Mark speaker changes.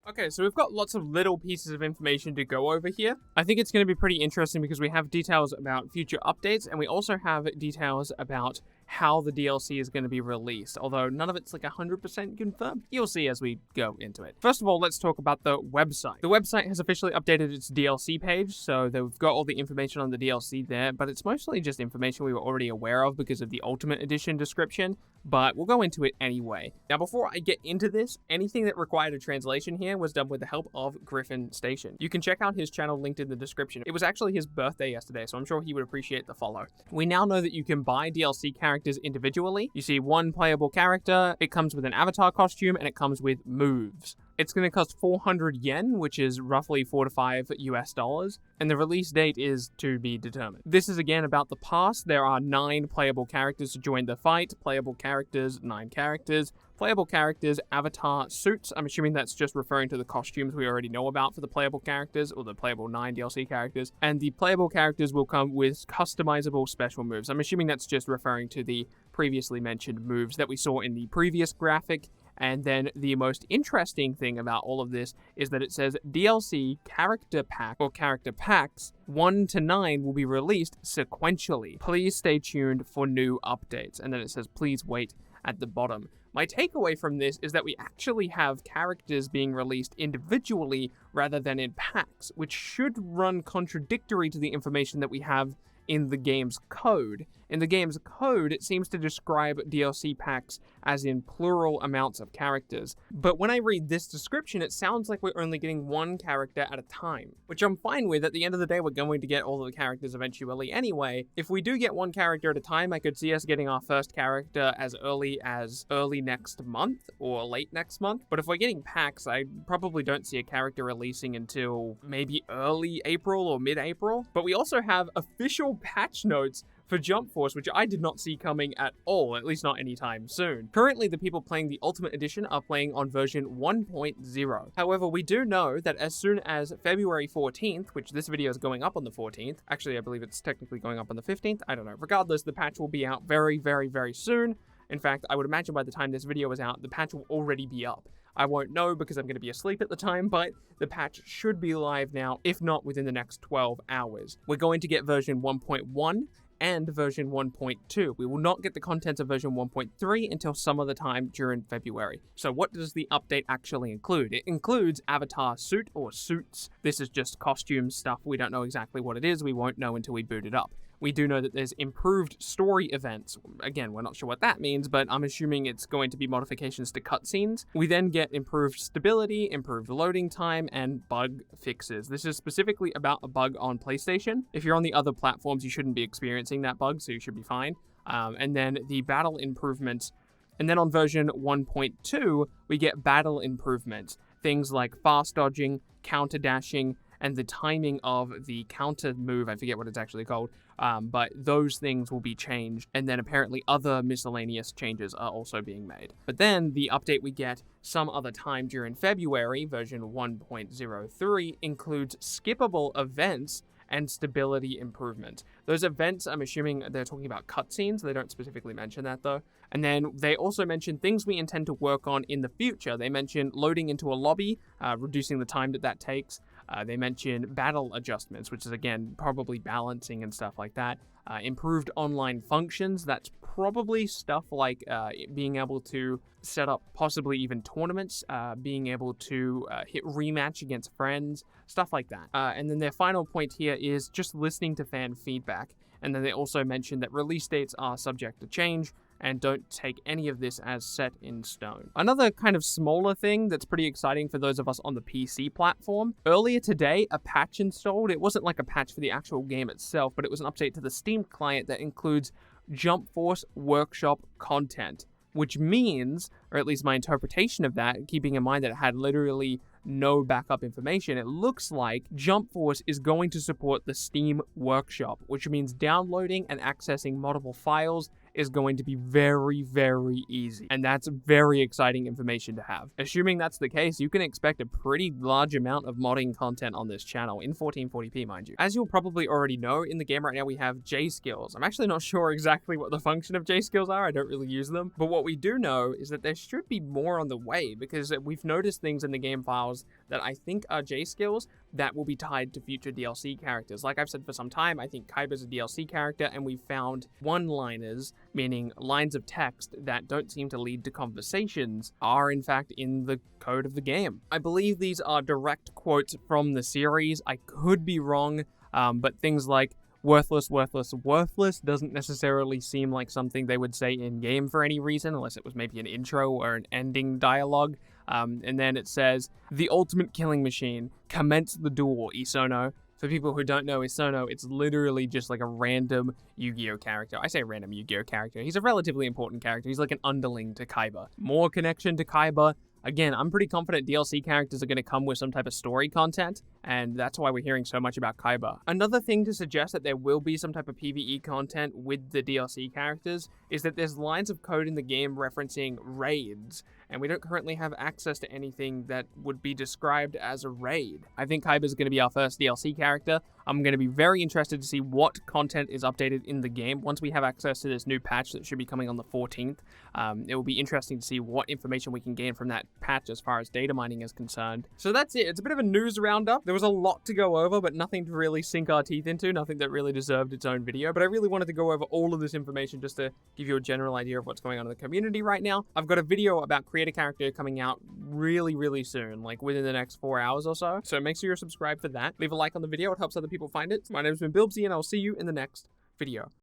Speaker 1: Okay, so we've got lots of little pieces of information to go over here. I think it's going to be pretty interesting because we have details about future updates, and we also have details about how the DLC is going to be released, although none of it's like 100% confirmed. You'll see as we go into it. First of all, let's talk about the website. The website has officially updated its DLC page, so they've got all the information on the DLC there, but it's mostly just information we were already aware of because of the Ultimate Edition description, but we'll go into it anyway. Now, before I get into this, anything that required a translation here was done with the help of Griffin Station. You can check out his channel linked in the description. It was actually his birthday yesterday, so I'm sure he would appreciate the follow. We now know that you can buy DLC characters individually. You see one playable character, it comes with an avatar costume, and it comes with moves. It's going to cost 400 yen, which is roughly $4 to $5 US, and the release date is to be determined. This is again about the past. There are 9 playable characters to join the fight. Playable characters, 9 characters. Playable characters, avatar suits. I'm assuming that's just referring to the costumes we already know about for the playable characters, or the playable 9 DLC characters. And the playable characters will come with customizable special moves. I'm assuming that's just referring to the previously mentioned moves that we saw in the previous graphic. And then the most interesting thing about all of this is that it says DLC character pack or character packs 1 to 9 will be released sequentially. Please stay tuned for new updates. And then it says please wait at the bottom. My takeaway from this is that we actually have characters being released individually rather than in packs, which should run contradictory to the information that we have in the game's code. In the game's code, it seems to describe DLC packs as in plural amounts of characters. But when I read this description, it sounds like we're only getting one character at a time, which I'm fine with. At the end of the day, we're going to get all of the characters eventually anyway. If we do get one character at a time, I could see us getting our first character as early next month or late next month. But if we're getting packs, I probably don't see a character releasing until maybe early April or mid-April. But we also have official patch notes for Jump Force, which I did not see coming at all, at least not anytime soon. Currently, the people playing the Ultimate Edition are playing on version 1.0. However, we do know that as soon as February 14th, which this video is going up on the 14th, actually I believe it's technically going up on the 15th, I don't know. Regardless, the patch will be out very, very, very soon. In fact, I would imagine by the time this video is out, the patch will already be up. I won't know because I'm going to be asleep at the time, but the patch should be live now, if not within the next 12 hours. We're going to get version 1.1 and version 1.2. We will not get the contents of version 1.3 until some other time during February. So what does the update actually include? It includes avatar suit or suits. This is just costume stuff. We don't know exactly what it is. We won't know until we boot it up. We do know that there's improved story events. Again, we're not sure what that means, but I'm assuming it's going to be modifications to cutscenes. We then get improved stability, improved loading time, and bug fixes. This is specifically about a bug on PlayStation. If you're on the other platforms, you shouldn't be experiencing that bug, so you should be fine. And then the battle improvements. And then on version 1.2, we get battle improvements. Things like fast dodging, counter dashing, and the timing of the counter move, I forget what it's actually called, but those things will be changed, and then apparently other miscellaneous changes are also being made. But then the update we get some other time during February, version 1.03, includes skippable events and stability improvement. Those events, I'm assuming they're talking about cutscenes. They don't specifically mention that though. And then they also mention things we intend to work on in the future. They mention loading into a lobby, reducing the time that takes. They mention battle adjustments, which is again probably balancing and stuff like that. Improved online functions, that's probably stuff like being able to set up possibly even tournaments, being able to hit rematch against friends, stuff like that. And then their final point here is just listening to fan feedback. And then they also mention that release dates are subject to change, and don't take any of this as set in stone. Another kind of smaller thing that's pretty exciting for those of us on the PC platform. Earlier today, a patch installed. It wasn't like a patch for the actual game itself, but it was an update to the Steam client that includes Jump Force Workshop content, which means, or at least my interpretation of that, keeping in mind that it had literally no backup information, it looks like Jump Force is going to support the Steam Workshop, which means downloading and accessing multiple files is going to be very, very easy. And that's very exciting information to have. Assuming that's the case, you can expect a pretty large amount of modding content on this channel in 1440p, mind you. As you'll probably already know, in the game right now we have J skills. I'm actually not sure exactly what the function of J skills are. I don't really use them. But what we do know is that there should be more on the way, because we've noticed things in the game files that I think are J skills that will be tied to future DLC characters. Like I've said for some time, I think Kaiba's a DLC character, and we've found one-liners, meaning lines of text that don't seem to lead to conversations, are in fact in the code of the game. I believe these are direct quotes from the series. I could be wrong, but things like worthless, worthless, worthless doesn't necessarily seem like something they would say in-game for any reason, unless it was maybe an intro or an ending dialogue. And then it says, the ultimate killing machine, commence the duel, Isono. For people who don't know Isono, it's literally just like a random Yu-Gi-Oh character. I say random Yu-Gi-Oh character. He's a relatively important character. He's like an underling to Kaiba. More connection to Kaiba. Again, I'm pretty confident DLC characters are going to come with some type of story content, and that's why we're hearing so much about Kaiba. Another thing to suggest that there will be some type of PvE content with the DLC characters is that there's lines of code in the game referencing raids, and we don't currently have access to anything that would be described as a raid. I think Kaiba is going to be our first DLC character. I'm going to be very interested to see what content is updated in the game once we have access to this new patch that should be coming on the 14th. It will be interesting to see what information we can gain from that patch as far as data mining is concerned. So that's it. It's a bit of a news roundup. There was a lot to go over, but nothing to really sink our teeth into, nothing that really deserved its own video. But I really wanted to go over all of this information just to give you a general idea of what's going on in the community right now. I've got a video about Create a Character coming out really soon, like within the next 4 hours or so. So make sure you're subscribed for that. Leave a like on the video. It helps other people find it. My name's been Bilbsy, and I'll see you in the next video.